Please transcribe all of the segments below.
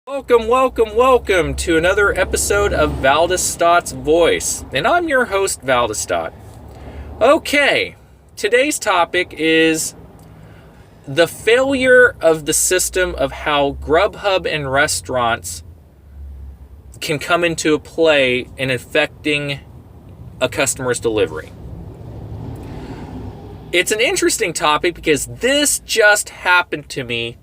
Welcome, welcome, welcome to another episode of Valdestadt's Voice. And I'm your host, Valdestadt. Okay, today's topic is the failure of the system of how Grubhub and restaurants can come into play in affecting a customer's delivery. It's an interesting topic because this just happened to me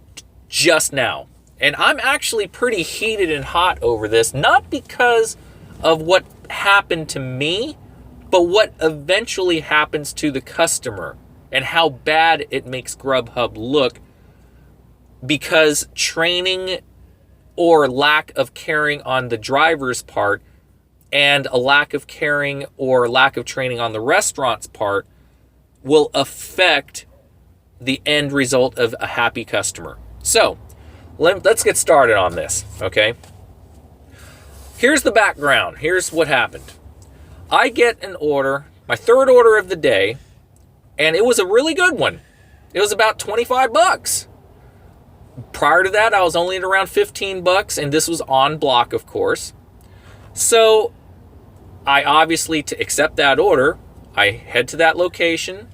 just now. And I'm actually pretty heated and hot over this, not because of what happened to me, but what eventually happens to the customer and how bad it makes Grubhub look because training or lack of caring on the driver's part and a lack of caring or lack of training on the restaurant's part will affect the end result of a happy customer. So, let's get started on this, okay? Here's the background. Here's what happened. I get an order, my third order of the day, and it was a really good one. It was about $25. Prior to that, I was only at around $15, and this was on block, of course. So, I obviously, to accept that order, I head to that location.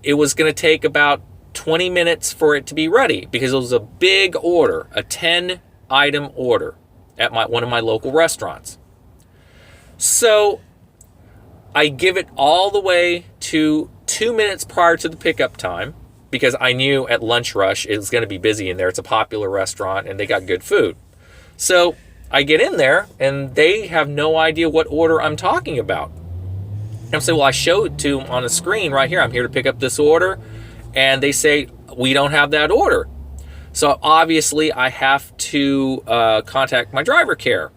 It was going to take about 20 minutes for it to be ready because it was a big order, a 10-item order at one of my local restaurants. So I give it all the way to 2 minutes prior to the pickup time because I knew at lunch rush it was going to be busy in there. It's a popular restaurant and they got good food. So I get in there and they have no idea what order I'm talking about. And I'm saying, well, I show it to them on the screen right here. I'm here to pick up this order. And they say, we don't have that order. So obviously I have to contact my driver care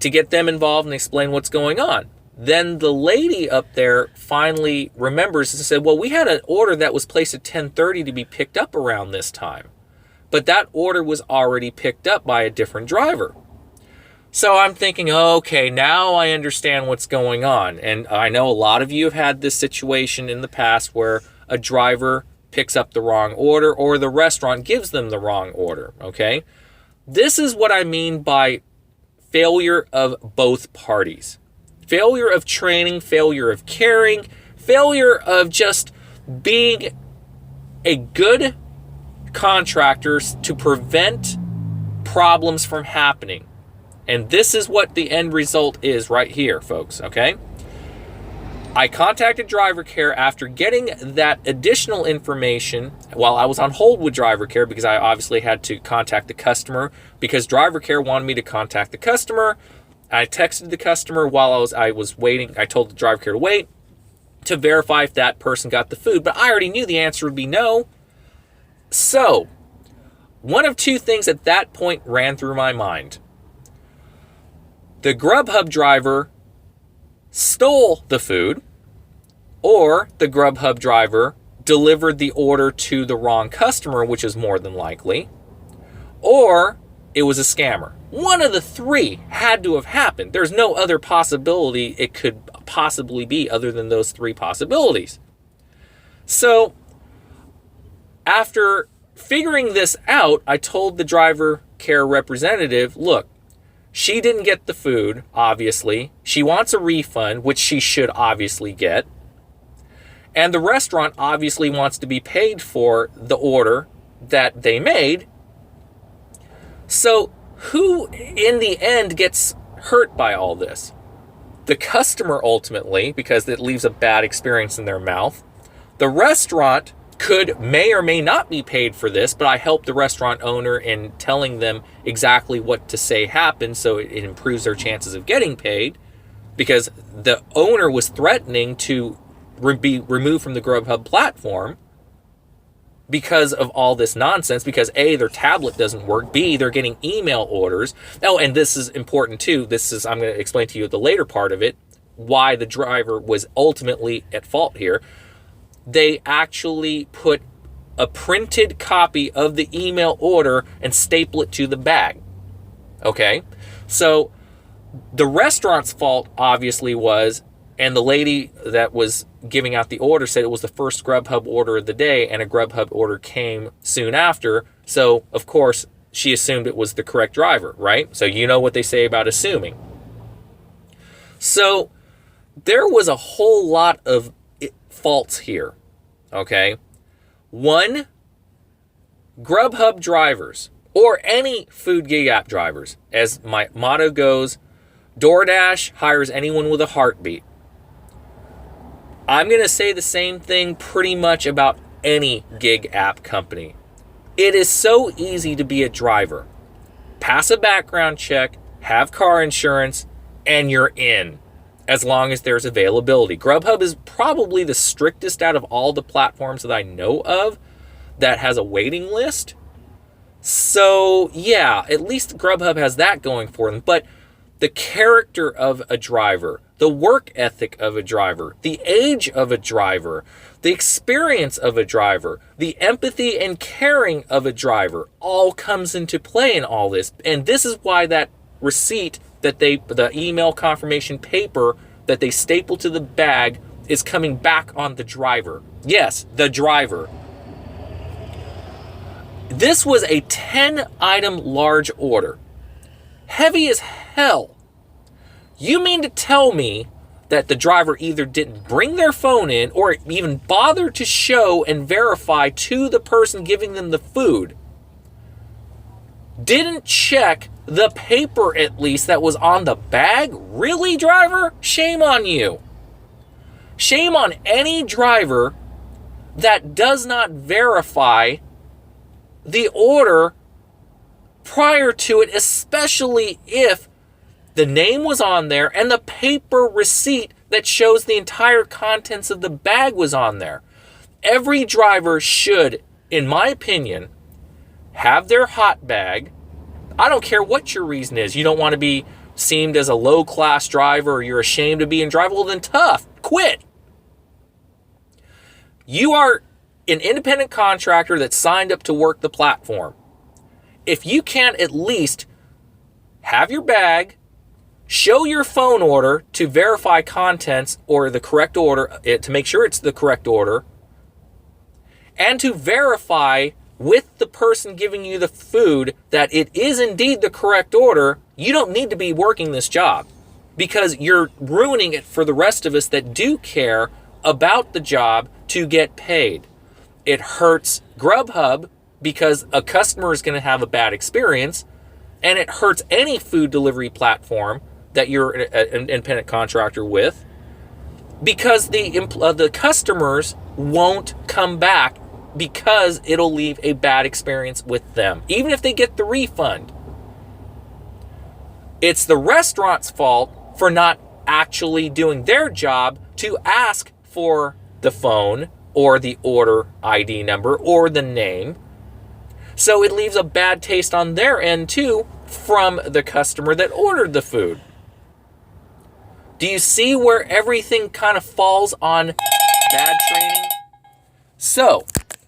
to get them involved and explain what's going on. Then the lady up there finally remembers and said, well, we had an order that was placed at 10:30 to be picked up around this time. But that order was already picked up by a different driver. So I'm thinking, okay, now I understand what's going on. And I know a lot of you have had this situation in the past where a driver picks up the wrong order or the restaurant gives them the wrong order, okay? This is what I mean by failure of both parties. Failure of training, failure of caring, failure of just being a good contractor to prevent problems from happening. And this is what the end result is right here, folks, okay? I contacted driver care after getting that additional information while I was on hold with driver care because I obviously had to contact the customer because driver care wanted me to contact the customer. I texted the customer while I was waiting. I told the driver care to wait to verify if that person got the food, but I already knew the answer would be no. So, one of two things at that point ran through my mind. The Grubhub driver stole the food, or the Grubhub driver delivered the order to the wrong customer, which is more than likely, or it was a scammer. One of the three had to have happened. There's no other possibility it could possibly be other than those three possibilities. So, after figuring this out, I told the driver care representative, look, she didn't get the food, obviously. She wants a refund, which she should obviously get. And the restaurant obviously wants to be paid for the order that they made. So who, in the end, gets hurt by all this? The customer, ultimately, because it leaves a bad experience in their mouth. The restaurant may or may not be paid for this, but I helped the restaurant owner in telling them exactly what to say happened so it improves their chances of getting paid because the owner was threatening to be removed from the Grubhub platform because of all this nonsense, because A, their tablet doesn't work, B, they're getting email orders. Oh, and this is important too. I'm going to explain to you the later part of it, why the driver was ultimately at fault here. They actually put a printed copy of the email order and staple it to the bag. Okay? So the restaurant's fault obviously was, and the lady that was giving out the order said it was the first Grubhub order of the day, and a Grubhub order came soon after. So, of course, she assumed it was the correct driver, right? So you know what they say about assuming. So there was a whole lot of faults here, okay? One, Grubhub drivers, or any food gig app drivers, as my motto goes, DoorDash hires anyone with a heartbeat. I'm going to say the same thing pretty much about any gig app company. It is so easy to be a driver. Pass a background check, have car insurance, and you're in, as long as there's availability. Grubhub is probably the strictest out of all the platforms that I know of that has a waiting list. So yeah, at least Grubhub has that going for them. But the character of a driver, the work ethic of a driver, the age of a driver, the experience of a driver, the empathy and caring of a driver all comes into play in all this. And this is why that receipt that the email confirmation paper that they staple to the bag is coming back on the driver. Yes, the driver. This was a 10-item large order. Heavy as hell. You mean to tell me that the driver either didn't bring their phone in or even bother to show and verify to the person giving them the food? Didn't check the paper at least that was on the bag? Really, driver? Shame on you. Shame on any driver that does not verify the order prior to it, especially if the name was on there and the paper receipt that shows the entire contents of the bag was on there. Every driver should, in my opinion, have their hot bag. I don't care what your reason is. You don't want to be seen as a low-class driver, or you're ashamed of being driver. Well, then tough. Quit. You are an independent contractor that signed up to work the platform. If you can't at least have your bag, show your phone order to verify contents or the correct order, to make sure it's the correct order, and to verify with the person giving you the food that it is indeed the correct order, you don't need to be working this job, because you're ruining it for the rest of us that do care about the job to get paid. It hurts Grubhub because a customer is going to have a bad experience, and it hurts any food delivery platform that you're an independent contractor with, because the customers won't come back because it'll leave a bad experience with them, even if they get the refund. It's the restaurant's fault for not actually doing their job to ask for the phone or the order ID number or the name. So it leaves a bad taste on their end too from the customer that ordered the food. Do you see where everything kind of falls on bad training? So,